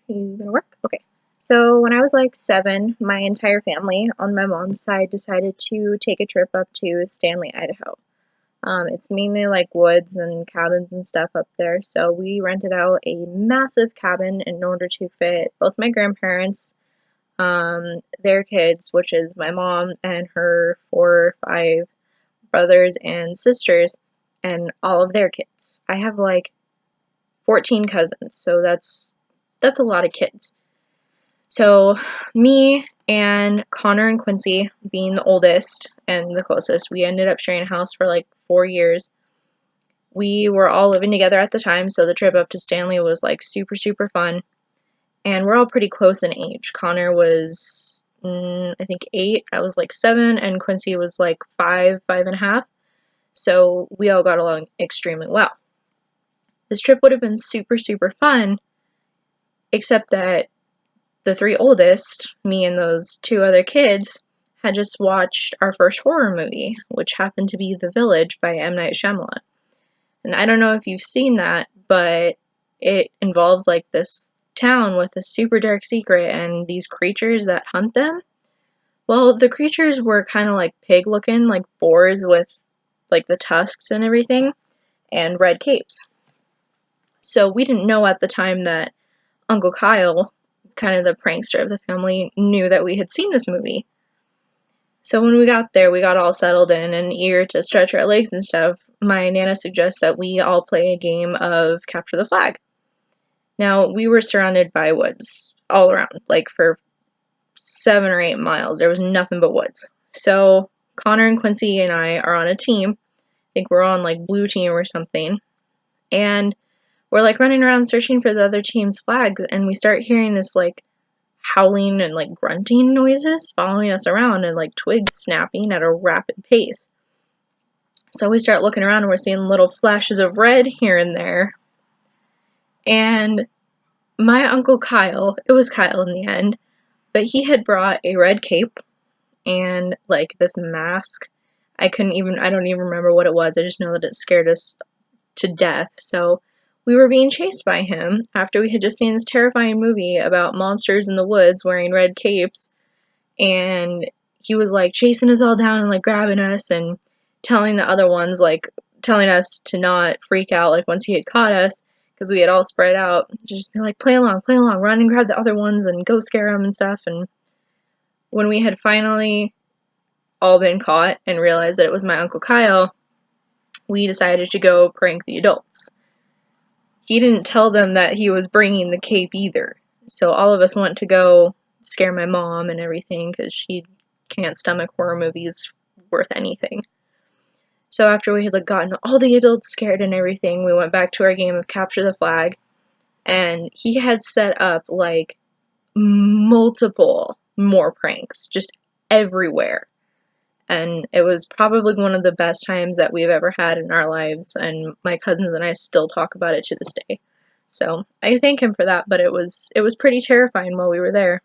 You gonna work? Okay. So when I was like 7, my entire family on my mom's side decided to take a trip up to Stanley, Idaho. It's mainly like woods and cabins and stuff up there, so we rented out a massive cabin in order to fit both my grandparents, their kids, which is my mom and her 4 or 5 brothers and sisters, and all of their kids. I have like 14 cousins, so that's a lot of kids. So me and Connor and Quincy, being the oldest and the closest, we ended up sharing a house for like 4 years. We were all living together at the time, so the trip up to Stanley was like super, super fun. And we're all pretty close in age. Connor was, I think, 8. I was like 7, and Quincy was like 5, 5.5. So we all got along extremely well. This trip would have been super, super fun, except that the 3 oldest, me and those 2 other kids, had just watched our first horror movie, which happened to be The Village by M. Night Shyamalan. And I don't know if you've seen that, but it involves like this town with a super dark secret and these creatures that hunt them. Well, the creatures were kind of like pig looking, like boars with like the tusks and everything, and red capes. So we didn't know at the time that Uncle Kyle, kind of the prankster of the family, knew that we had seen this movie. So when we got there, we got all settled in and eager to stretch our legs and stuff. My Nana suggests that we all play a game of Capture the Flag. Now, we were surrounded by woods all around, like for 7 or 8 miles. There was nothing but woods. So Connor and Quincy and I are on a team. I think we're on like blue team or something. And we're like running around searching for the other team's flags, and we start hearing this like howling and like grunting noises following us around, and like twigs snapping at a rapid pace. So we start looking around and we're seeing little flashes of red here and there. And my Uncle Kyle, it was Kyle in the end, but he had brought a red cape and like this mask. I don't even remember what it was. I just know that it scared us to death. So we were being chased by him after we had just seen this terrifying movie about monsters in the woods wearing red capes, and he was like chasing us all down and like grabbing us and telling the other ones, like telling us to not freak out, like once he had caught us, because we had all spread out, to just be like, play along, run and grab the other ones and go scare them and stuff. And when we had finally all been caught and realized that it was my Uncle Kyle, we decided to go prank the adults. He didn't tell them that he was bringing the cape either. So all of us went to go scare my mom and everything, because she can't stomach horror movies worth anything. So after we had like gotten all the adults scared and everything, we went back to our game of Capture the Flag, and he had set up like multiple more pranks just everywhere. And it was probably one of the best times that we've ever had in our lives, and my cousins and I still talk about it to this day. So I thank him for that, but it was pretty terrifying while we were there.